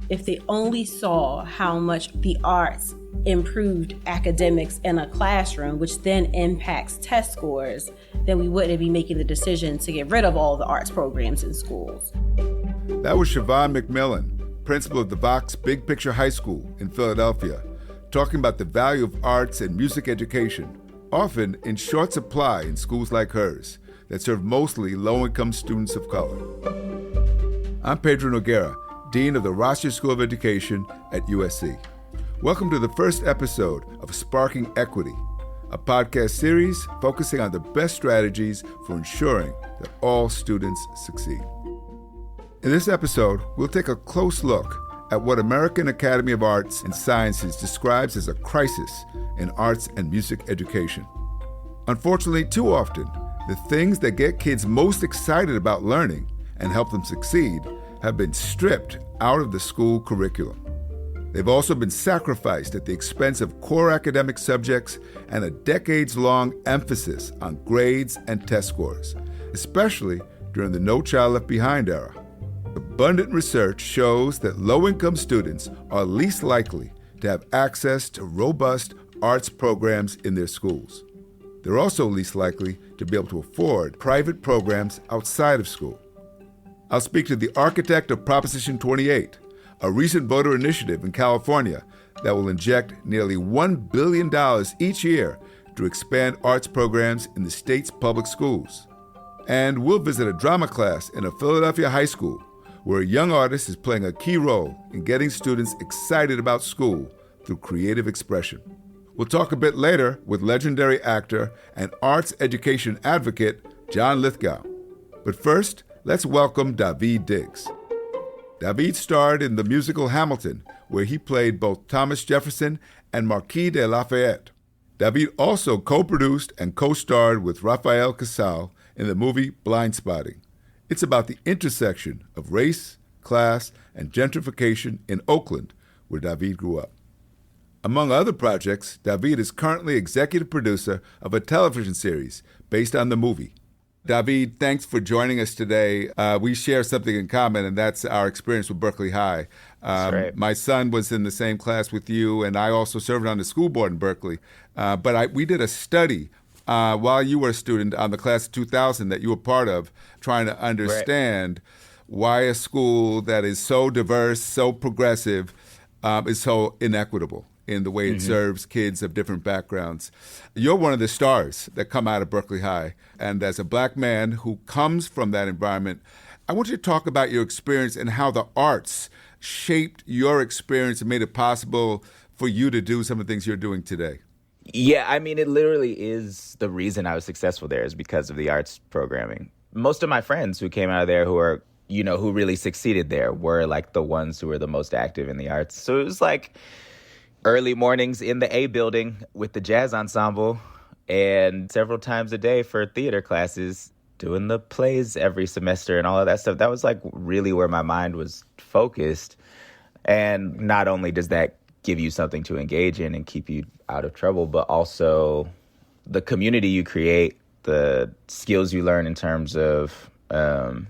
if they only saw how much the arts improved academics in a classroom, which then impacts test scores, then we wouldn't be making the decision to get rid of all the arts programs in schools. That was Siobhan McMillan, principal of the Vox Big Picture High School in Philadelphia, talking about the value of arts and music education, often in short supply in schools like hers that serve mostly low-income students of color. I'm Pedro Noguera, Dean of the Rossier School of Education at USC. Welcome to the first episode of Sparking Equity, a podcast series focusing on the best strategies for ensuring that all students succeed. In this episode, we'll take a close look at what American Academy of Arts and Sciences describes as a crisis in arts and music education. Unfortunately, too often, the things that get kids most excited about learning and help them succeed have been stripped out of the school curriculum. They've also been sacrificed at the expense of core academic subjects and a decades-long emphasis on grades and test scores, especially during the No Child Left Behind era. Abundant research shows that low-income students are least likely to have access to robust arts programs in their schools. They're also least likely to be able to afford private programs outside of school. I'll speak to the architect of Proposition 28, a recent voter initiative in California that will inject nearly $1 billion each year to expand arts programs in the state's public schools. And we'll visit a drama class in a Philadelphia high school where a young artist is playing a key role in getting students excited about school through creative expression. We'll talk a bit later with legendary actor and arts education advocate John Lithgow. But first, let's welcome Daveed Diggs. Daveed starred in the musical Hamilton, where he played both Thomas Jefferson and Marquis de Lafayette. Daveed also co-produced and co-starred with Rafael Casal in the movie Blindspotting. It's about the intersection of race, class, and gentrification in Oakland, where Daveed grew up. Among other projects, Daveed is currently executive producer of a television series based on the movie. Daveed, thanks for joining us today. We share something in common, and that's our experience with Berkeley High. That's right. My son was in the same class with you, and I also served on the school board in Berkeley. But we did a study while you were a student on the class of 2000 that you were part of, trying to understand why a school that is so diverse, so progressive, is so inequitable in the way it serves kids of different backgrounds. You're one of the stars that come out of Berkeley High. And as a black man who comes from that environment, I want you to talk about your experience and how the arts shaped your experience and made it possible for you to do some of the things you're doing today. Yeah, I mean, it literally is the reason I was successful there is because of the arts programming. Most of my friends who came out of there who really succeeded there were like the ones who were the most active in the arts. So it was like early mornings in the A building with the jazz ensemble and several times a day for theater classes, doing the plays every semester and all of that stuff. That was like really where my mind was focused. And not only does that give you something to engage in and keep you out of trouble, but also the community you create, the skills you learn in terms of the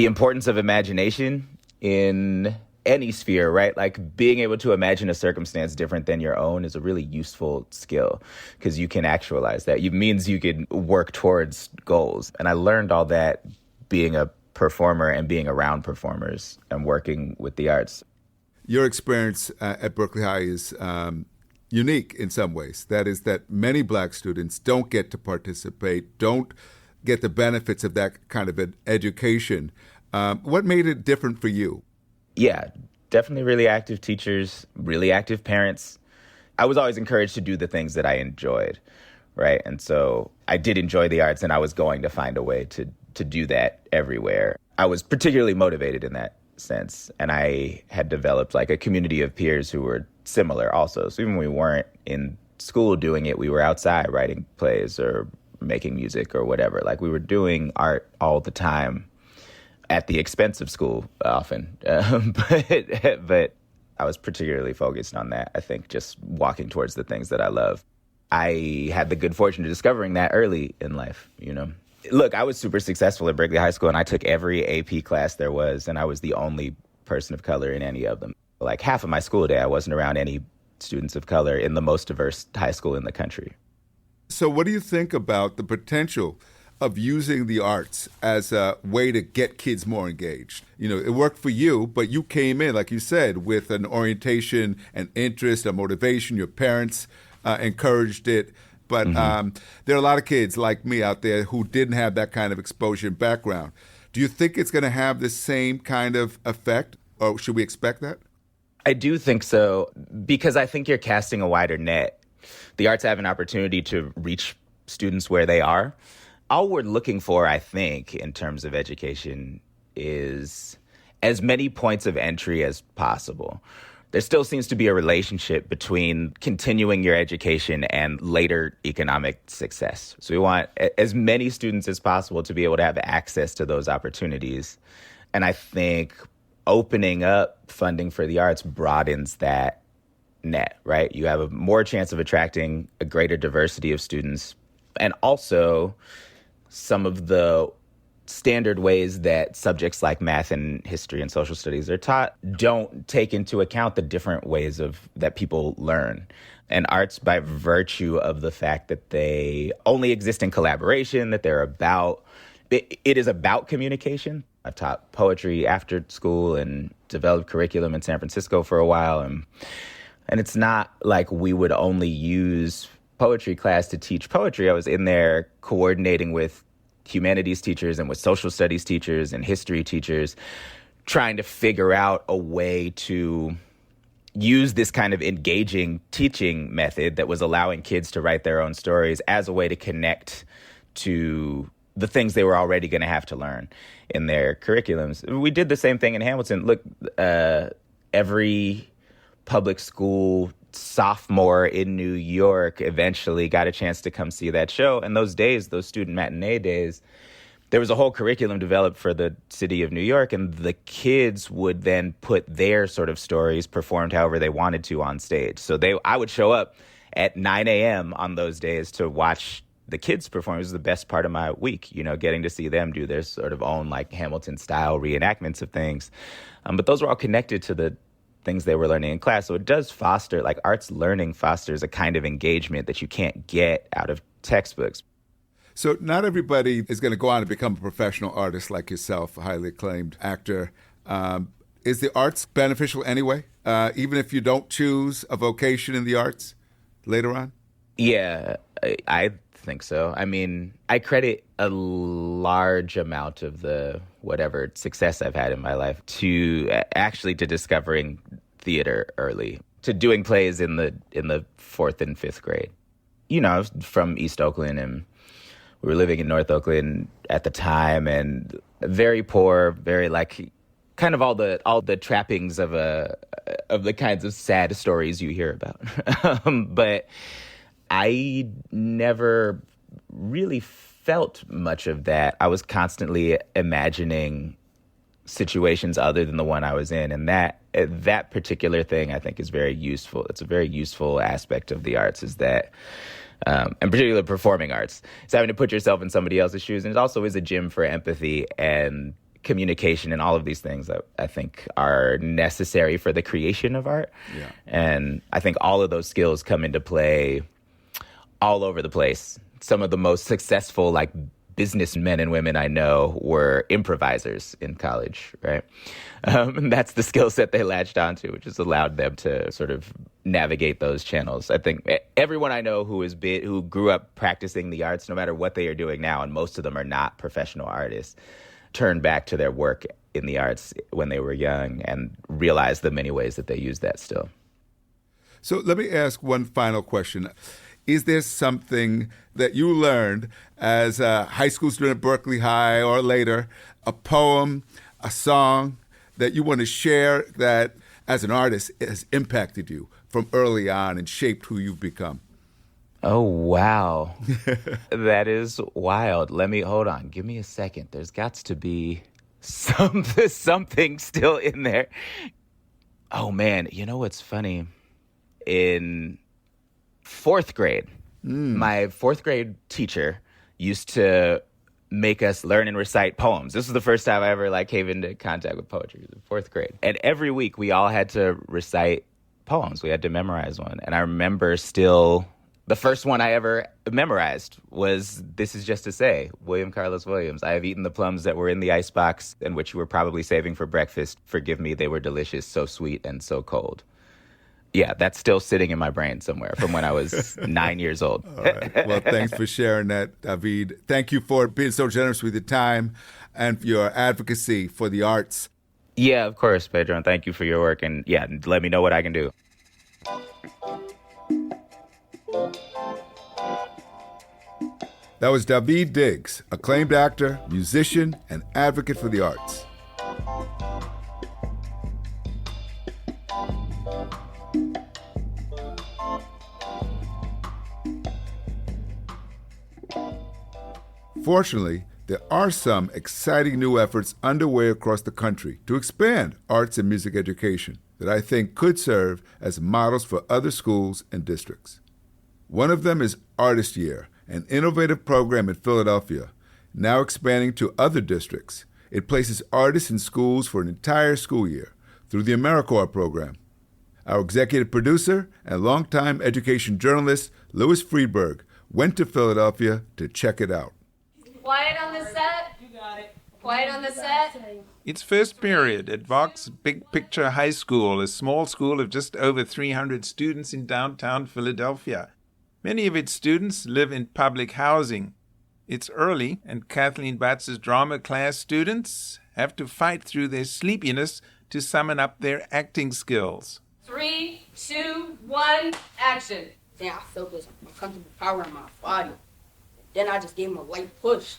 importance of imagination in any sphere, right? Like being able to imagine a circumstance different than your own is a really useful skill because you can actualize that. It means you can work towards goals. And I learned all that being a performer and being around performers and working with the arts. Your experience at Berkeley High is unique in some ways. That is that many black students don't get to participate, don't get the benefits of that kind of education. What made it different for you? Yeah, definitely really active teachers, really active parents. I was always encouraged to do the things that I enjoyed, right? And so I did enjoy the arts, and I was going to find a way to do that everywhere. I was particularly motivated in that sense, and I had developed like a community of peers who were similar also. So even when we weren't in school doing it, we were outside writing plays or making music or whatever. Like we were doing art all the time at the expense of school often. But I was particularly focused on that, I think, just walking towards the things that I love. I had the good fortune of discovering that early in life, you know. Look, I was super successful at Berkeley High School, and I took every AP class there was, and I was the only person of color in any of them. Like half of my school day, I wasn't around any students of color in the most diverse high school in the country. So what do you think about the potential of using the arts as a way to get kids more engaged? You know, it worked for you, but you came in, like you said, with an orientation, an interest, a motivation. Your parents encouraged it. But there are a lot of kids like me out there who didn't have that kind of exposure and background. Do you think it's going to have the same kind of effect, or should we expect that? I do think so, because I think you're casting a wider net. The arts have an opportunity to reach students where they are. All we're looking for, I think, in terms of education is as many points of entry as possible. There still seems to be a relationship between continuing your education and later economic success. So we want as many students as possible to be able to have access to those opportunities. And I think opening up funding for the arts broadens that net, right? You have a more chance of attracting a greater diversity of students. And also, some of the standard ways that subjects like math and history and social studies are taught don't take into account the different ways that people learn. And arts, by virtue of the fact that they only exist in collaboration, that they're about, it is about communication. I've taught poetry after school and developed curriculum in San Francisco for a while. And it's not like we would only use poetry class to teach poetry. I was in there coordinating with humanities teachers and with social studies teachers and history teachers, trying to figure out a way to use this kind of engaging teaching method that was allowing kids to write their own stories as a way to connect to the things they were already going to have to learn in their curriculums. We did the same thing in Hamilton. Look, every public school sophomore in New York eventually got a chance to come see that show. And those days, those student matinee days, there was a whole curriculum developed for the city of New York, and the kids would then put their sort of stories performed however they wanted to on stage. So I would show up at 9 a.m. on those days to watch the kids perform. It was the best part of my week, you know, getting to see them do their sort of own like Hamilton-style reenactments of things. But those were all connected to the things they were learning in class. So it does foster, like arts learning fosters a kind of engagement that you can't get out of textbooks. So not everybody is going to go on to become a professional artist like yourself, a highly acclaimed actor. Is the arts beneficial anyway, even if you don't choose a vocation in the arts later on? Yeah, I think so. I mean, I credit a large amount of the whatever success I've had in my life to discovering theater early, to doing plays in the fourth and fifth grade. You know, I was from East Oakland, and we were living in North Oakland at the time, and very poor, very like kind of all the trappings of the kinds of sad stories you hear about. But I never really felt much of that. I was constantly imagining situations other than the one I was in. And that particular thing, I think, is very useful. It's a very useful aspect of the arts, is that, and particularly performing arts, is having to put yourself in somebody else's shoes. And it also is a gym for empathy and communication and all of these things that I think are necessary for the creation of art. Yeah. And I think all of those skills come into play all over the place. Some of the most successful, like, businessmen and women I know were improvisers in college, right? And that's the skill set they latched onto, which has allowed them to sort of navigate those channels. I think everyone I know who grew up practicing the arts, no matter what they are doing now, and most of them are not professional artists, turned back to their work in the arts when they were young and realized the many ways that they use that still. So let me ask one final question. Is there something that you learned as a high school student at Berkeley High or later, a poem, a song that you want to share that as an artist has impacted you from early on and shaped who you've become? Oh, wow. That is wild. Hold on. Give me a second. There's got to be something still in there. Oh, man. You know what's funny? In fourth grade, my fourth grade teacher used to make us learn and recite poems. This was the first time I ever came into contact with poetry, in 4th grade. And every week we all had to recite poems. We had to memorize one. And I remember still, the first one I ever memorized was "This Is Just to Say," William Carlos Williams. "I have eaten the plums that were in the icebox and which you were probably saving for breakfast. Forgive me, they were delicious, so sweet and so cold." Yeah, that's still sitting in my brain somewhere from when I was 9 years old. All right. Well, thanks for sharing that, David. Thank you for being so generous with your time and for your advocacy for the arts. Yeah, of course, Pedro, and thank you for your work. And yeah, let me know what I can do. That was David Diggs, acclaimed actor, musician, and advocate for the arts. Fortunately, there are some exciting new efforts underway across the country to expand arts and music education that I think could serve as models for other schools and districts. One of them is ArtistYear, an innovative program in Philadelphia, now expanding to other districts. It places artists in schools for an entire school year through the AmeriCorps program. Our executive producer and longtime education journalist, Louis Freedberg, went to Philadelphia to check it out. Quiet on the set. You got it. Quiet on the set. It's first period at Vox Big Picture High School, a small school of just over 300 students in downtown Philadelphia. Many of its students live in public housing. It's early, and Kathleen Batz's drama class students have to fight through their sleepiness to summon up their acting skills. 3, 2, 1, action. Then I felt this uncomfortable power in my body. Then I just gave him a light push.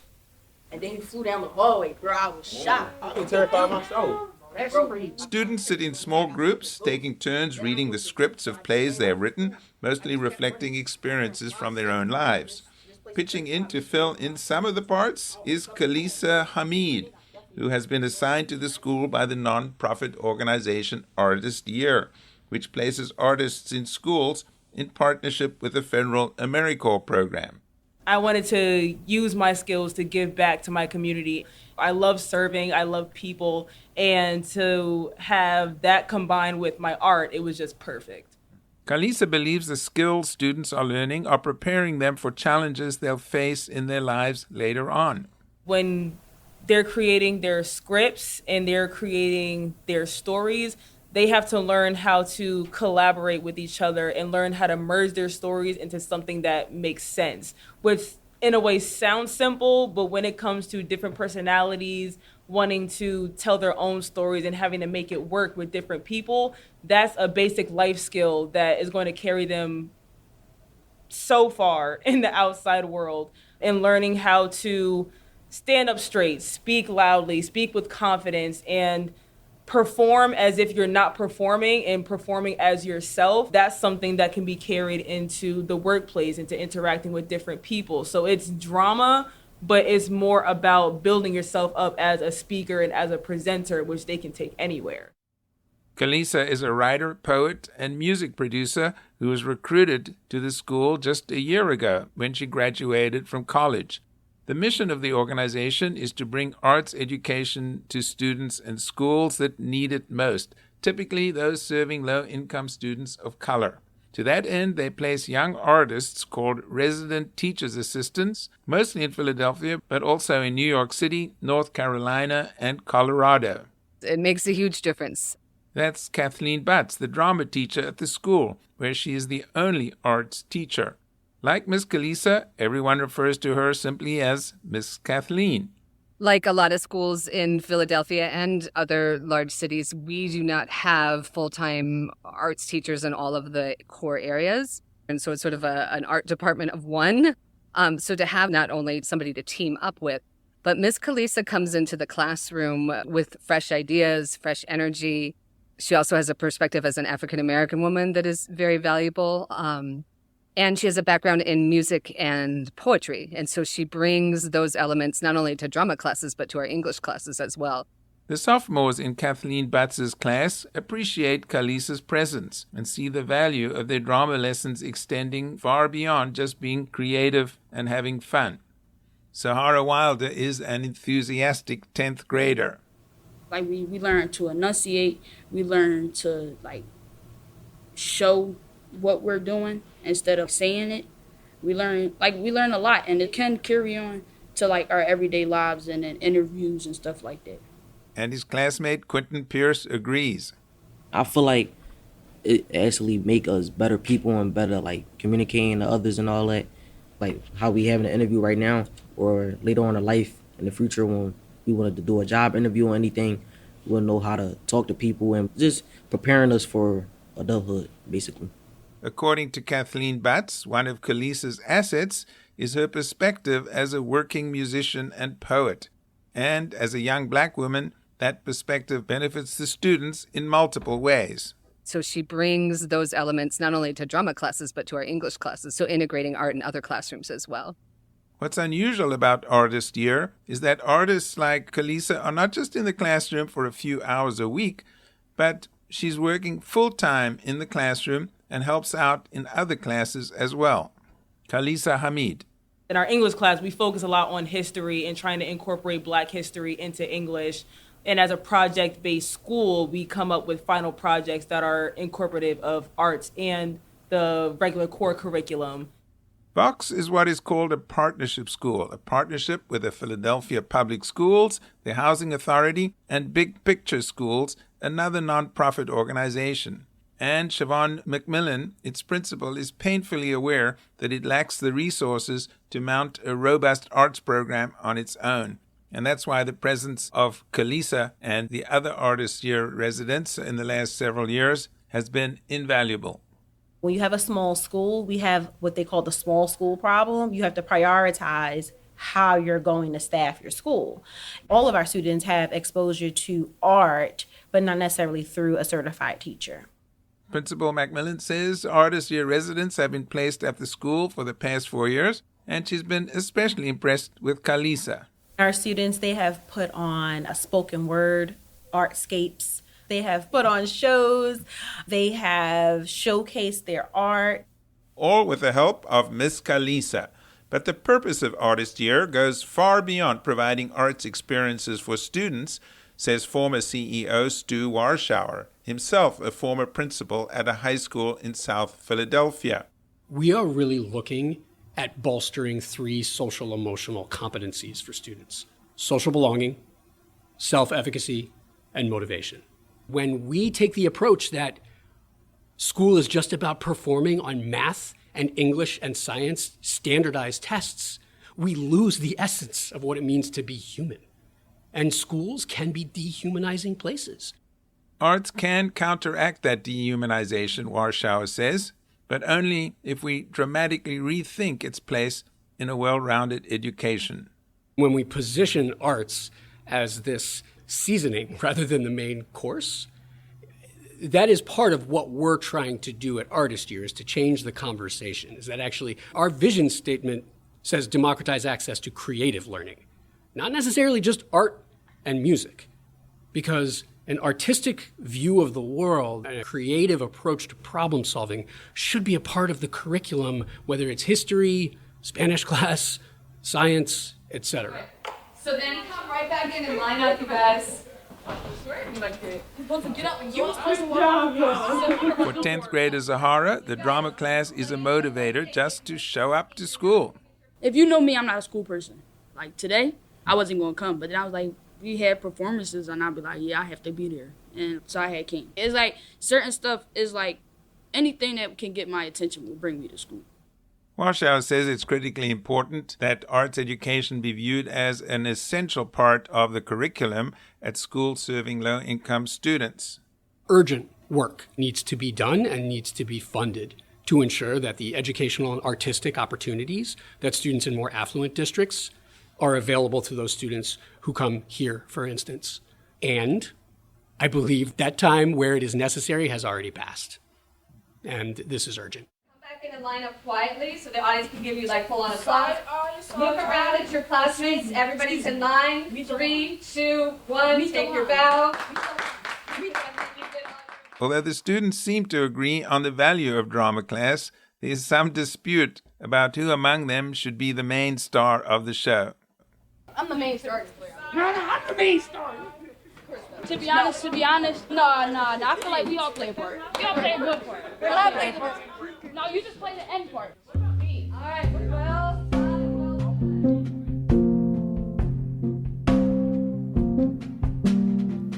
And then he flew down the hallway, bro. I was shocked. I was terrified myself. That's crazy. Students sit in small groups, taking turns reading the scripts of plays they have written, mostly reflecting experiences from their own lives. Pitching in to fill in some of the parts is Khalisa Hamid, who has been assigned to the school by the non-profit organization ArtistYear, which places artists in schools in partnership with the federal AmeriCorps program. I wanted to use my skills to give back to my community. I love serving, I love people, and to have that combined with my art, it was just perfect. Khalisa believes the skills students are learning are preparing them for challenges they'll face in their lives later on. When they're creating their scripts and they're creating their stories, they have to learn how to collaborate with each other and learn how to merge their stories into something that makes sense, which in a way sounds simple, but when it comes to different personalities wanting to tell their own stories and having to make it work with different people, that's a basic life skill that is going to carry them so far in the outside world. And learning how to stand up straight, speak loudly, speak with confidence, and perform as if you're not performing and performing as yourself, that's something that can be carried into the workplace, into interacting with different people. So it's drama, but it's more about building yourself up as a speaker and as a presenter, which they can take anywhere. Khalisa is a writer, poet, and music producer who was recruited to the school just a year ago when she graduated from college. The mission of the organization is to bring arts education to students and schools that need it most, typically those serving low-income students of color. To that end, they place young artists called resident teachers' assistants, mostly in Philadelphia, but also in New York City, North Carolina, and Colorado. It makes a huge difference. That's Kathleen Batz, the drama teacher at the school, where she is the only arts teacher. Like Miss Khalisa, everyone refers to her simply as Miss Kathleen. Like a lot of schools in Philadelphia and other large cities, we do not have full-time arts teachers in all of the core areas. And so it's sort of an art department of one. So to have not only somebody to team up with, but Miss Khalisa comes into the classroom with fresh ideas, fresh energy. She also has a perspective as an African-American woman that is very valuable. And she has a background in music and poetry. And so she brings those elements not only to drama classes, but to our English classes as well. The sophomores in Kathleen Batz's class appreciate Khalisa's presence and see the value of their drama lessons extending far beyond just being creative and having fun. Sahara Wilder is an enthusiastic 10th grader. Like we learn to enunciate, we learn to like show what we're doing instead of saying it. We learn a lot, and it can carry on to like our everyday lives and in interviews and stuff like that. And his classmate Quentin Pierce agrees. I feel like it actually make us better people and better like communicating to others and all that. Like how we having an interview right now, or later on in life in the future when we wanted to do a job interview or anything, we'll know how to talk to people and just preparing us for adulthood, basically. According to Kathleen Butts, one of Khalisa's assets is her perspective as a working musician and poet. And as a young black woman, that perspective benefits the students in multiple ways. So she brings those elements not only to drama classes, but to our English classes, so integrating art in other classrooms as well. What's unusual about ArtistYear is that artists like Khalisa are not just in the classroom for a few hours a week, but she's working full-time in the classroom and helps out in other classes as well. Khalisa Hamid. In our English class, we focus a lot on history and trying to incorporate Black history into English. And as a project-based school, we come up with final projects that are incorporative of arts and the regular core curriculum. Vox is what is called a partnership school, a partnership with the Philadelphia Public Schools, the Housing Authority, and Big Picture Schools, another nonprofit organization. And Siobhan McMillan, its principal, is painfully aware that it lacks the resources to mount a robust arts program on its own. And that's why the presence of Khalisa and the other ArtistYear residents in the last several years has been invaluable. When you have a small school, we have what they call the small school problem. You have to prioritize how you're going to staff your school. All of our students have exposure to art, but not necessarily through a certified teacher. Principal McMillan says ArtistYear residents have been placed at the school for the past 4 years, and she's been especially impressed with Khalisa. Our students, they have put on a spoken word artscapes. They have put on shows. They have showcased their art. All with the help of Miss Khalisa. But the purpose of ArtistYear goes far beyond providing arts experiences for students, says former CEO Stu Warschauer, himself a former principal at a high school in South Philadelphia. We are really looking at bolstering 3 social-emotional competencies for students: social belonging, self-efficacy, and motivation. When we take the approach that school is just about performing on math and English and science standardized tests, we lose the essence of what it means to be human. And schools can be dehumanizing places. Arts can counteract that dehumanization, Warschauer says, but only if we dramatically rethink its place in a well-rounded education. When we position arts as this seasoning rather than the main course, that is part of what we're trying to do at ArtistYear, is to change the conversation. Is that actually our vision statement says democratize access to creative learning, not necessarily just art and music, because an artistic view of the world and a creative approach to problem solving should be a part of the curriculum, whether it's history, Spanish class, science, etc. So then come right back in and line up, you guys. For 10th grader Zahara, the drama class is a motivator just to show up to school. If you know me, I'm not a school person. Like today, I wasn't going to come, but then I was like, we had performances, and I'd be like, yeah, I have to be there. And so I had came. It's like certain stuff is like anything that can get my attention will bring me to school. Warschauer says it's critically important that arts education be viewed as an essential part of the curriculum at schools serving low-income students. Urgent work needs to be done and needs to be funded to ensure that the educational and artistic opportunities that students in more affluent districts are available to those students who come here, for instance. And I believe that time where it is necessary has already passed. And this is urgent. Come back in and line up quietly so the audience can give you like full on applause. Look around at your classmates. Everybody's in line. 3, 2, 1. Take your bow. Although the students seem to agree on the value of drama class, there is some dispute about who among them should be the main star of the show. I'm the main star. I'm the main star. To be honest, no. I feel like we all play a part. We all play a good part. But I play the part. No, you just play the end part. All right, well.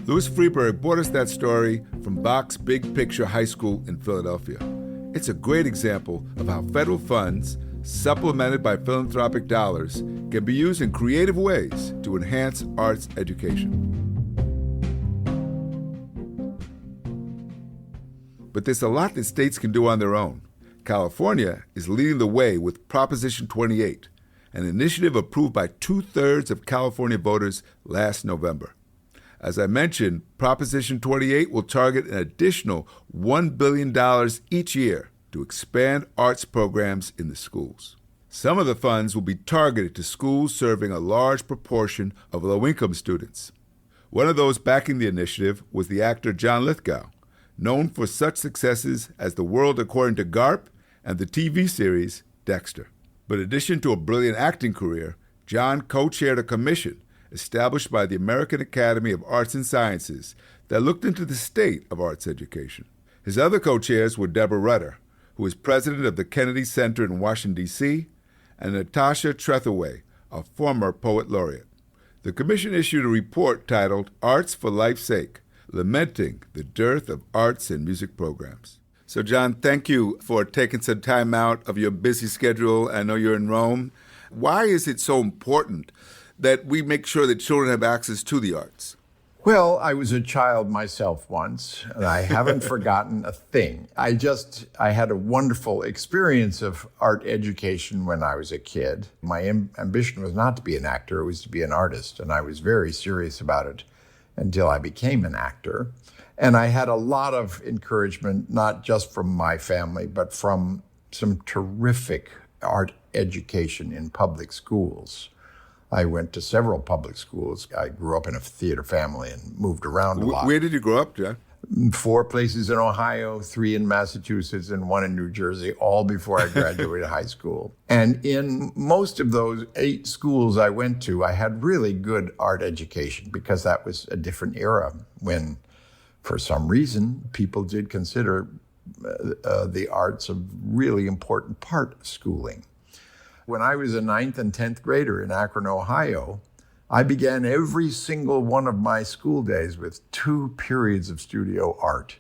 Louis Freedberg brought us that story from Bach's Big Picture High School in Philadelphia. It's a great example of how federal funds, supplemented by philanthropic dollars, can be used in creative ways to enhance arts education. But there's a lot that states can do on their own. California is leading the way with Proposition 28, an initiative approved by 2/3 of California voters last November. As I mentioned, Proposition 28 will target an additional $1 billion each year to expand arts programs in the schools. Some of the funds will be targeted to schools serving a large proportion of low-income students. One of those backing the initiative was the actor John Lithgow, known for such successes as The World According to Garp and the TV series Dexter. But in addition to a brilliant acting career, John co-chaired a commission established by the American Academy of Arts and Sciences that looked into the state of arts education. His other co-chairs were Deborah Rutter, who is president of the Kennedy Center in Washington, D.C., and Natasha Trethewey, a former poet laureate. The commission issued a report titled Arts for Life's Sake, lamenting the dearth of arts and music programs. So, John, thank you for taking some time out of your busy schedule. I know you're in Rome. Why is it so important that we make sure that children have access to the arts? Well, I was a child myself once, and I haven't forgotten a thing. I had a wonderful experience of art education when I was a kid. My ambition was not to be an actor, it was to be an artist, and I was very serious about it until I became an actor. And I had a lot of encouragement, not just from my family, but from some terrific art education in public schools. I went to several public schools. I grew up in a theater family and moved around a lot. Where did you grow up, John? 4 places in Ohio, 3 in Massachusetts, and 1 in New Jersey, all before I graduated high school. And in most of those 8 schools I went to, I had really good art education because that was a different era when, for some reason, people did consider the arts a really important part of schooling. When I was a 9th and 10th grader in Akron, Ohio, I began every single one of my school days with 2 periods of studio art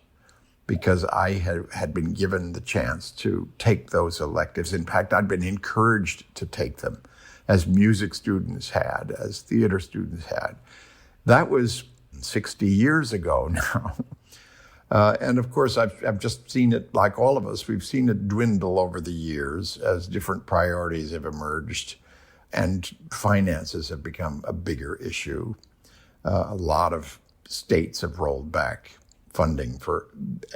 because I had been given the chance to take those electives. In fact, I'd been encouraged to take them, as music students had, as theater students had. That was 60 years ago now. And of course, I've just seen it, like all of us, we've seen it dwindle over the years as different priorities have emerged and finances have become a bigger issue. A lot of states have rolled back funding for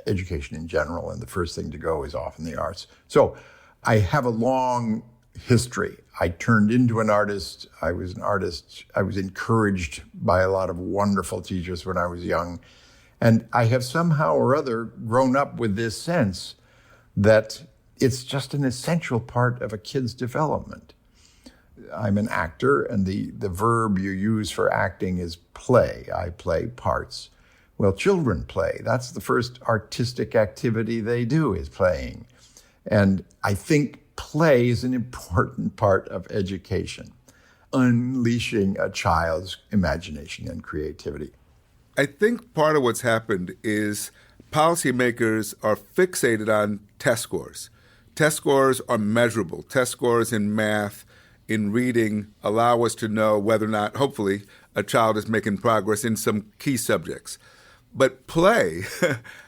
education in general, and the first thing to go is often the arts. So I have a long history. I turned into an artist. I was an artist. I was encouraged by a lot of wonderful teachers when I was young. And I have somehow or other grown up with this sense that it's just an essential part of a kid's development. I'm an actor, and the verb you use for acting is play. I play parts. Well, children play. That's the first artistic activity they do, is playing. And I think play is an important part of education, unleashing a child's imagination and creativity. I think part of what's happened is policymakers are fixated on test scores. Test scores are measurable. Test scores in math, in reading, allow us to know whether or not, hopefully, a child is making progress in some key subjects. But play,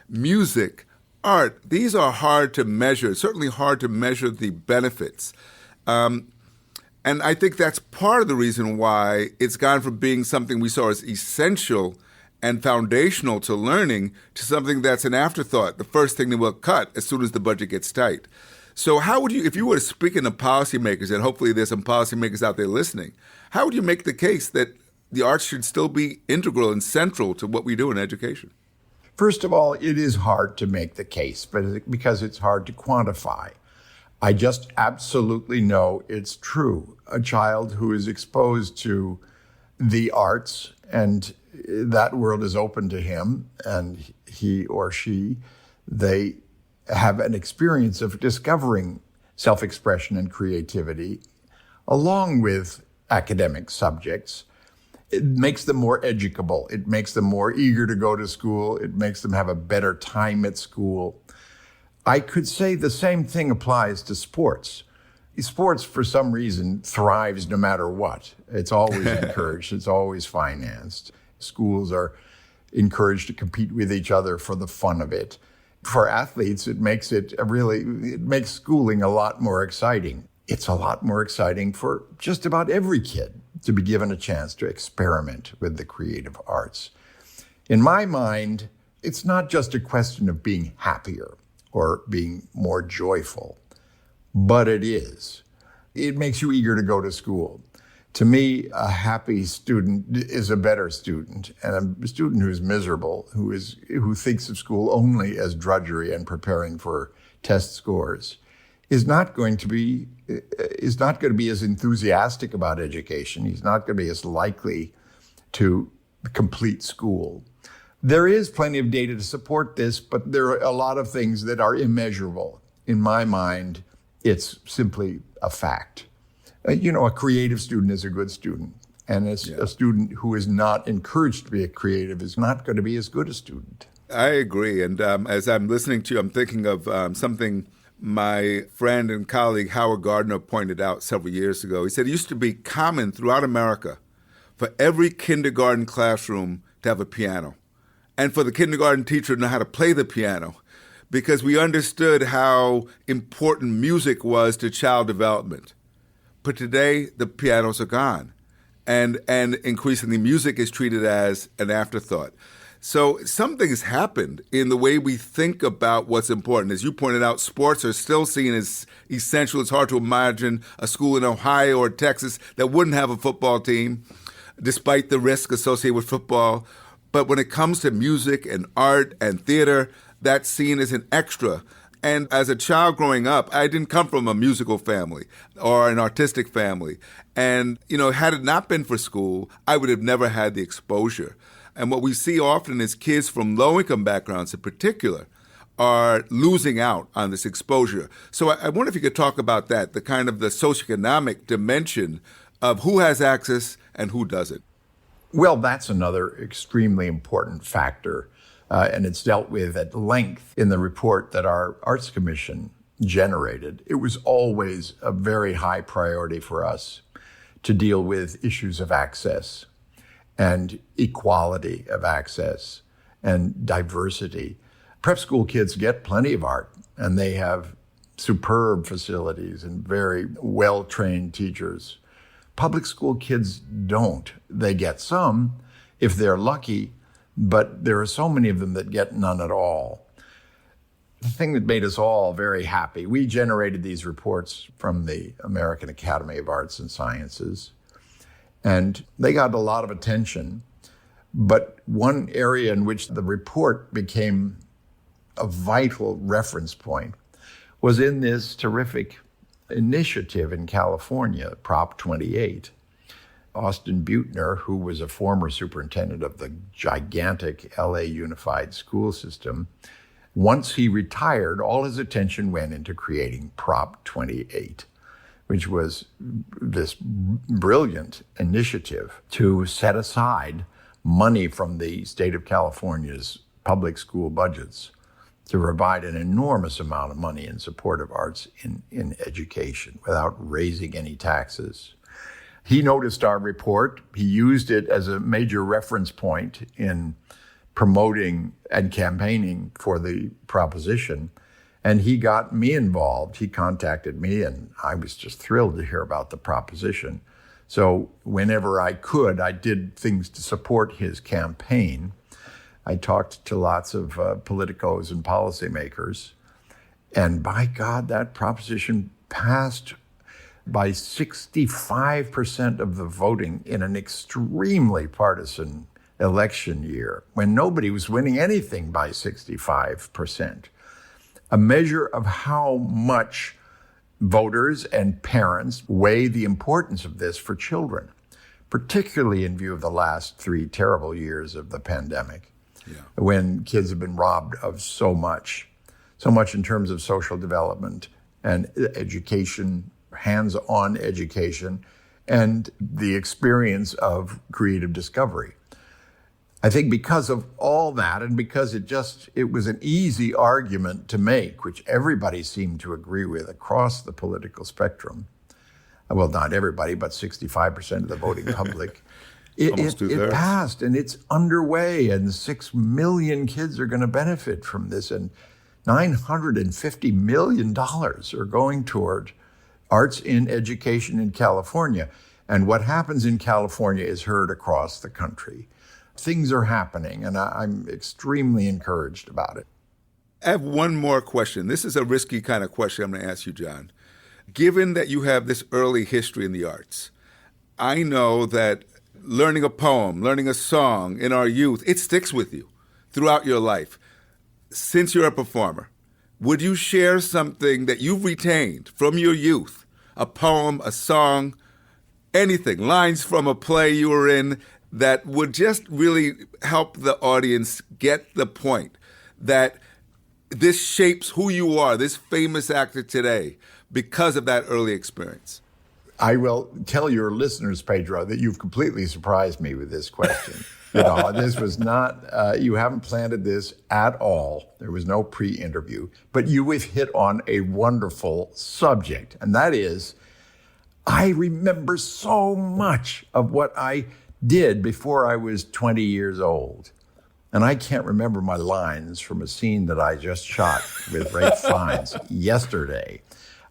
music, art, these are hard to measure, certainly hard to measure the benefits. And I think that's part of the reason why it's gone from being something we saw as essential and foundational to learning to something that's an afterthought, the first thing that we'll cut as soon as the budget gets tight. So how would you, if you were speaking to policymakers, and hopefully there's some policymakers out there listening, how would you make the case that the arts should still be integral and central to what we do in education? First of all, it is hard to make the case, but because it's hard to quantify. I just absolutely know it's true. A child who is exposed to the arts and that world is open to him and he or she, they have an experience of discovering self-expression and creativity along with academic subjects. It makes them more educable. It makes them more eager to go to school. It makes them have a better time at school. I could say the same thing applies to sports. Sports, for some reason, thrives no matter what. It's always encouraged. It's always financed. Schools are encouraged to compete with each other for the fun of it. For athletes, it makes schooling a lot more exciting. It's a lot more exciting for just about every kid to be given a chance to experiment with the creative arts. In my mind, it's not just a question of being happier or being more joyful, but it is. It makes you eager to go to school. To me, a happy student is a better student, and a student who's miserable, who thinks of school only as drudgery and preparing for test scores, is not going to be as enthusiastic about education. He's not going to be as likely to complete school. There is plenty of data to support this, but there are a lot of things that are immeasurable. In my mind, it's simply a fact. A creative student is a good student. And a student who is not encouraged to be a creative is not going to be as good a student. I agree. And as I'm listening to you, I'm thinking of something my friend and colleague Howard Gardner pointed out several years ago. He said it used to be common throughout America for every kindergarten classroom to have a piano, and for the kindergarten teacher to know how to play the piano, because we understood how important music was to child development. But today, the pianos are gone, and increasingly music is treated as an afterthought. So something has happened in the way we think about what's important. As you pointed out, sports are still seen as essential. It's hard to imagine a school in Ohio or Texas that wouldn't have a football team, despite the risk associated with football. But when it comes to music and art and theater, that's seen as an extra. And as a child growing up, I didn't come from a musical family or an artistic family. And, had it not been for school, I would have never had the exposure. And what we see often is kids from low-income backgrounds in particular are losing out on this exposure. So I wonder if you could talk about that, the kind of the socioeconomic dimension of who has access and who doesn't. Well, that's another extremely important factor. And it's dealt with at length in the report that our Arts Commission generated. It was always a very high priority for us to deal with issues of access and equality of access and diversity. Prep school kids get plenty of art, and they have superb facilities and very well-trained teachers. Public school kids don't. They get some if they're lucky, but there are so many of them that get none at all. The thing that made us all very happy, we generated these reports from the American Academy of Arts and Sciences, and they got a lot of attention. But one area in which the report became a vital reference point was in this terrific initiative in California, Prop 28. Austin Beutner, who was a former superintendent of the gigantic LA Unified School System, once he retired, all his attention went into creating Prop 28, which was this brilliant initiative to set aside money from the state of California's public school budgets to provide an enormous amount of money in support of arts in education without raising any taxes. He noticed our report. He used it as a major reference point in promoting and campaigning for the proposition. And he got me involved. He contacted me, and I was just thrilled to hear about the proposition. So whenever I could, I did things to support his campaign. I talked to lots of politicos and policymakers. And by God, that proposition passed by 65% of the voting in an extremely partisan election year when nobody was winning anything by 65%. A measure of how much voters and parents weigh the importance of this for children, particularly in view of the last 3 terrible years of the pandemic, when kids have been robbed of so much in terms of social development and education, hands-on education, and the experience of creative discovery. I think because of all that, and because it was an easy argument to make, which everybody seemed to agree with across the political spectrum, well, not everybody, but 65% of the voting public, it passed, and it's underway, and 6 million kids are going to benefit from this, and $950 million are going toward arts in education in California. And what happens in California is heard across the country. Things are happening, and I'm extremely encouraged about it. I have one more question. This is a risky kind of question I'm going to ask you, John. Given that you have this early history in the arts, I know that learning a poem, learning a song in our youth, it sticks with you throughout your life. Since you're a performer, would you share something that you've retained from your youth, a poem, a song, anything, lines from a play you were in, that would just really help the audience get the point that this shapes who you are, this famous actor today, because of that early experience? I will tell your listeners, Pedro, that you've completely surprised me with this question. This was not, you haven't planted this at all. There was no pre-interview, but you have hit on a wonderful subject. And that is, I remember so much of what I did before I was 20 years old. And I can't remember my lines from a scene that I just shot with Ralph Fiennes yesterday.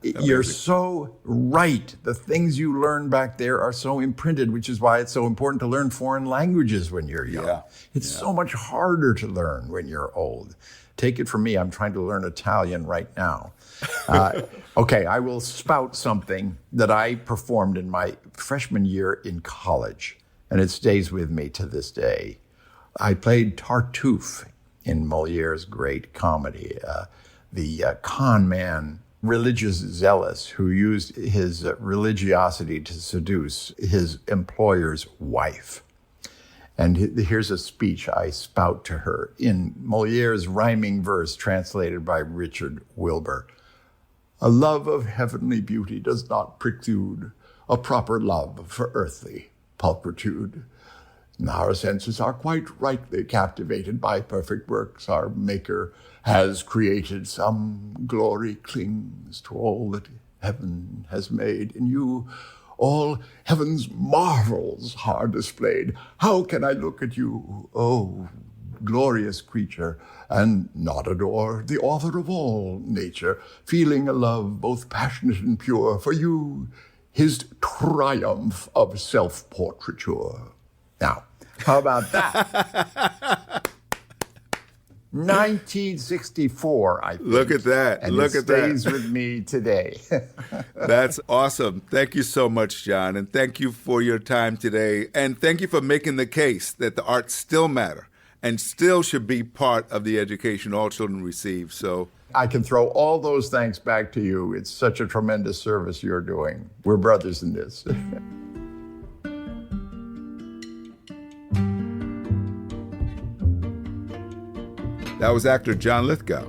Amazing. You're so right. The things you learn back there are so imprinted, which is why it's so important to learn foreign languages when you're young. It's so much harder to learn when you're old. Take it from me, I'm trying to learn Italian right now. Okay, I will spout something that I performed in my freshman year in college, and it stays with me to this day. I played Tartuffe in Moliere's great comedy, the con man, religious zealous who used his religiosity to seduce his employer's wife. And here's a speech I spout to her in Moliere's rhyming verse translated by Richard Wilbur. A love of heavenly beauty does not preclude a proper love for earthly pulchritude. Our senses are quite rightly captivated by perfect works our Maker has created. Some glory clings to all that heaven has made. In you, all heaven's marvels are displayed. How can I look at you, oh glorious creature, and not adore the author of all nature, feeling a love both passionate and pure for you, his triumph of self-portraiture. Now, how about that? 1964, I think. Look at that. And Look it at that. stays with me today. That's awesome. Thank you so much, John. And thank you for your time today. And thank you for making the case that the arts still matter and still should be part of the education all children receive. So I can throw all those thanks back to you. It's such a tremendous service you're doing. We're brothers in this. That was actor John Lithgow.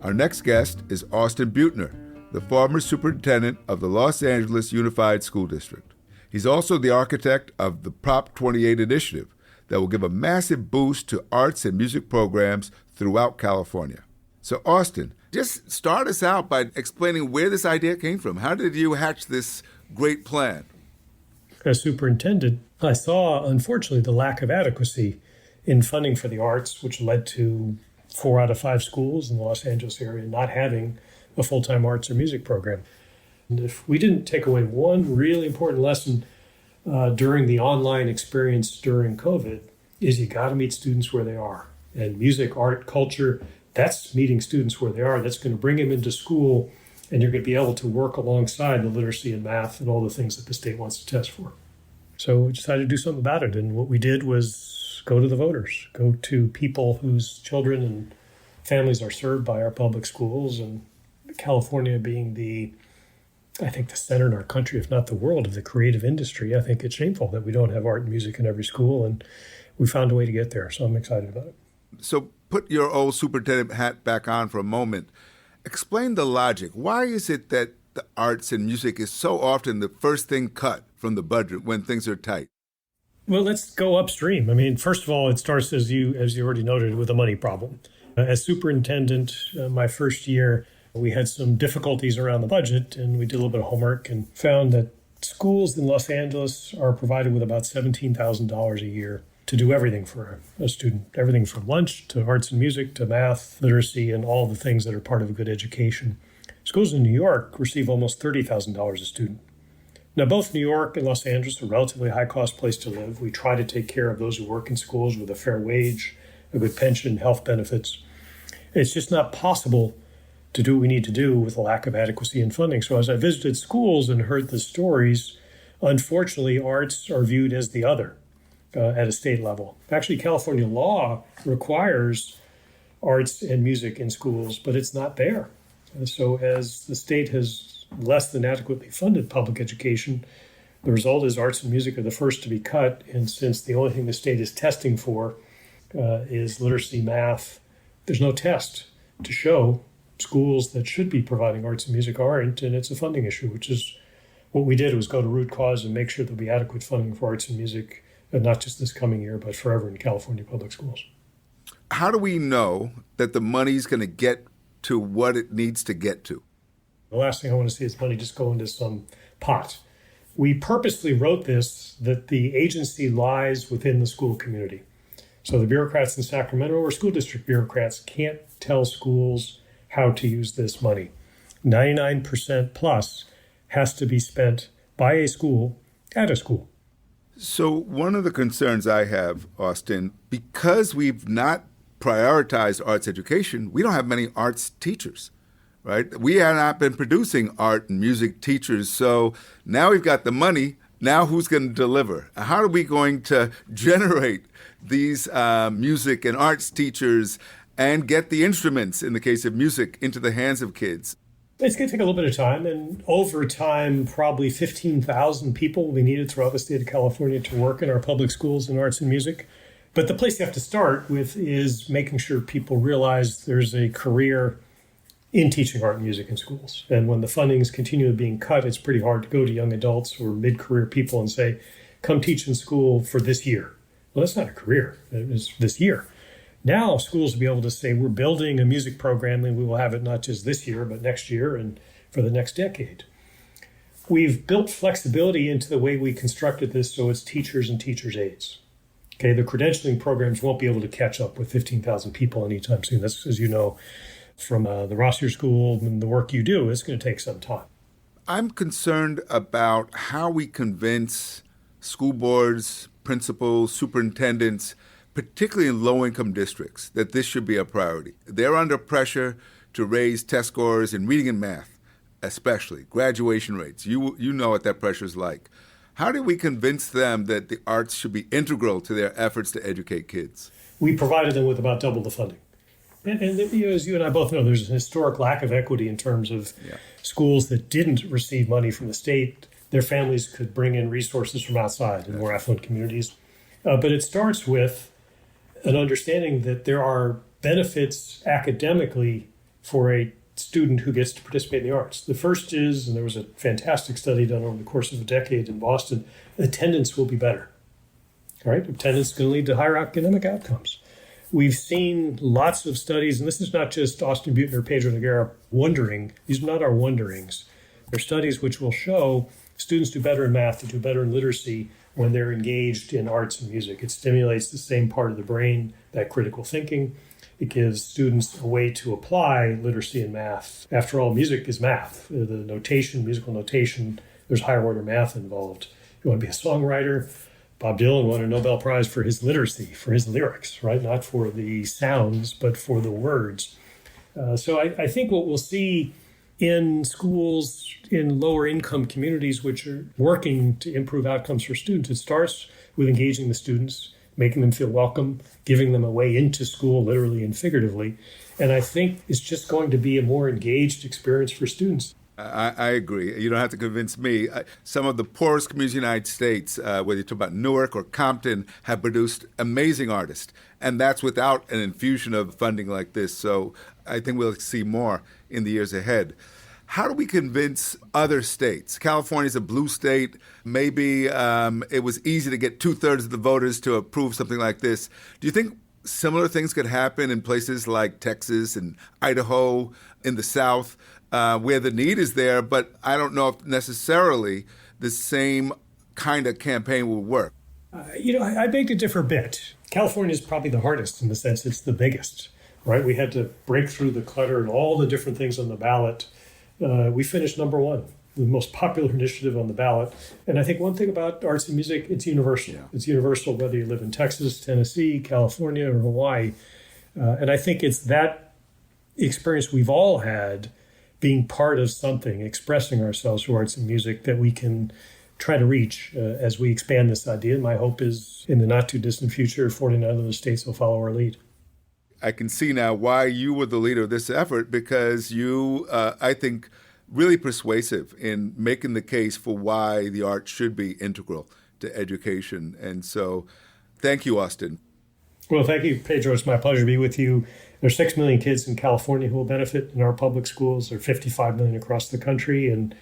Our next guest is Austin Beutner, the former superintendent of the Los Angeles Unified School District. He's also the architect of the Prop 28 initiative that will give a massive boost to arts and music programs throughout California. So Austin, just start us out by explaining where this idea came from. How did you hatch this great plan? As superintendent, I saw, unfortunately, the lack of adequacy in funding for the arts, which led to 4 out of 5 schools in the Los Angeles area not having a full-time arts or music program. And if we didn't take away one really important lesson during the online experience during COVID, is you got to meet students where they are. And music, art, culture, that's meeting students where they are. That's going to bring them into school, and you're going to be able to work alongside the literacy and math and all the things that the state wants to test for. So we decided to do something about it. And what we did was go to the voters, go to people whose children and families are served by our public schools. And California being the center in our country, if not the world, of the creative industry, I think it's shameful that we don't have art and music in every school. And we found a way to get there. So I'm excited about it. So put your old superintendent hat back on for a moment. Explain the logic. Why is it that the arts and music is so often the first thing cut from the budget when things are tight? Well, let's go upstream. I mean, first of all, it starts, as you already noted, with a money problem. As superintendent, my first year, we had some difficulties around the budget, and we did a little bit of homework and found that schools in Los Angeles are provided with about $17,000 a year to do everything for a student, everything from lunch to arts and music to math, literacy, and all the things that are part of a good education. Schools in New York receive almost $30,000 a student. Now, both New York and Los Angeles are a relatively high-cost place to live. We try to take care of those who work in schools with a fair wage, a good pension, health benefits. It's just not possible to do what we need to do with a lack of adequacy in funding. So as I visited schools and heard the stories, unfortunately, arts are viewed as the other at a state level. Actually, California law requires arts and music in schools, but it's not there. So as the state has less than adequately funded public education, the result is arts and music are the first to be cut. And since the only thing the state is testing for is literacy, math, there's no test to show schools that should be providing arts and music aren't, and it's a funding issue, which is what we did was go to root cause and make sure there'll be adequate funding for arts and music, not just this coming year, but forever in California public schools. How do we know that the money's going to get to what it needs to get to? The last thing I want to see is money just go into some pot. We purposely wrote this that the agency lies within the school community. So the bureaucrats in Sacramento or school district bureaucrats can't tell schools how to use this money. 99% plus has to be spent by a school at a school. So one of the concerns I have, Austin, because we've not prioritized arts education, we don't have many arts teachers, right? We have not been producing art and music teachers. So now we've got the money. Now who's going to deliver? How are we going to generate these music and arts teachers and get the instruments, in the case of music, into the hands of kids? It's going to take a little bit of time, and over time, probably 15,000 people will be needed throughout the state of California to work in our public schools in arts and music. But the place you have to start with is making sure people realize there's a career in teaching art and music in schools. And when the funding is continually being cut, it's pretty hard to go to young adults or mid-career people and say, come teach in school for this year. Well, that's not a career. It's this year. Now schools will be able to say, we're building a music program and we will have it not just this year, but next year and for the next decade. We've built flexibility into the way we constructed this so it's teachers and teachers' aides. Okay, the credentialing programs won't be able to catch up with 15,000 people anytime soon. That's, as you know, from the Rossier School and the work you do, it's going to take some time. I'm concerned about how we convince school boards, principals, superintendents, particularly in low-income districts, that this should be a priority. They're under pressure to raise test scores in reading and math, especially graduation rates. You know what that pressure is like. How do we convince them that the arts should be integral to their efforts to educate kids? We provided them with about double the funding. And as you and I both know, there's an historic lack of equity in terms of schools that didn't receive money from the state. Their families could bring in resources from outside in more affluent communities. But it starts with an understanding that there are benefits academically for a student who gets to participate in the arts. The first is, and there was a fantastic study done over the course of a decade in Boston, attendance will be better. All right, attendance is going to lead to higher academic outcomes. We've seen lots of studies, and this is not just Austin Beutner, Pedro Noguera wondering. These are not our wonderings. They're studies which will show students do better in math, they do better in literacy when they're engaged in arts and music. It stimulates the same part of the brain, that critical thinking. It gives students a way to apply literacy and math. After all, music is math. The notation, musical notation, there's higher order math involved. You want to be a songwriter? Bob Dylan won a Nobel Prize for his literacy, for his lyrics, right? Not for the sounds, but for the words. So I think what we'll see in schools in lower income communities which are working to improve outcomes for students, it starts with engaging the students, making them feel welcome, giving them a way into school, literally and figuratively. And I think it's just going to be a more engaged experience for students. I agree. You don't have to convince me. Some of the poorest communities in the United States, whether you talk about Newark or Compton, have produced amazing artists. And that's without an infusion of funding like this. So I think we'll see more in the years ahead. How do we convince other states? California's a blue state. Maybe it was easy to get 2/3 of the voters to approve something like this. Do you think similar things could happen in places like Texas and Idaho in the South, where the need is there, but I don't know if necessarily the same kind of campaign will work? I beg to differ a bit. California is probably the hardest in the sense it's the biggest, right? We had to break through the clutter and all the different things on the ballot. We finished number one, the most popular initiative on the ballot. And I think one thing about arts and music, it's universal. Yeah. It's universal whether you live in Texas, Tennessee, California, or Hawaii. And I think it's that experience we've all had being part of something, expressing ourselves through arts and music that we can try to reach as we expand this idea. My hope is in the not too distant future, 49 other states will follow our lead. I can see now why you were the leader of this effort, because you, I think, really persuasive in making the case for why the arts should be integral to education. And so thank you, Austin. Well, thank you, Pedro. It's my pleasure to be with you. There's 6 million kids in California who will benefit in our public schools. There are 55 million across the country, and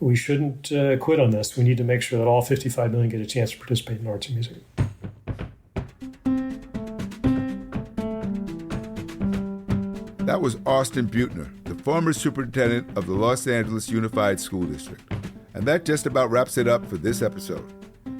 we shouldn't quit on this. We need to make sure that all 55 million get a chance to participate in arts and music. That was Austin Beutner, the former superintendent of the Los Angeles Unified School District. And that just about wraps it up for this episode.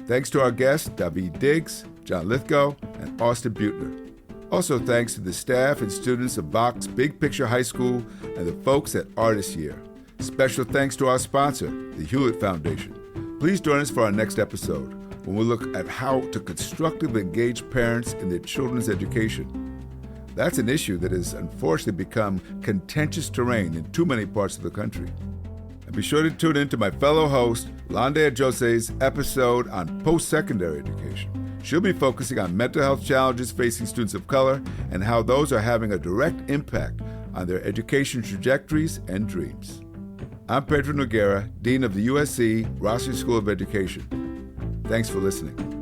Thanks to our guests, David Diggs, John Lithgow, and Austin Beutner. Also thanks to the staff and students of Vox Big Picture High School and the folks at ArtistYear. Special thanks to our sponsor, the Hewlett Foundation. Please join us for our next episode, when we look at how to constructively engage parents in their children's education. That's an issue that has unfortunately become contentious terrain in too many parts of the country. And be sure to tune in to my fellow host, Lande Jose's episode on post-secondary education. She'll be focusing on mental health challenges facing students of color and how those are having a direct impact on their education trajectories and dreams. I'm Pedro Noguera, Dean of the USC Rossier School of Education. Thanks for listening.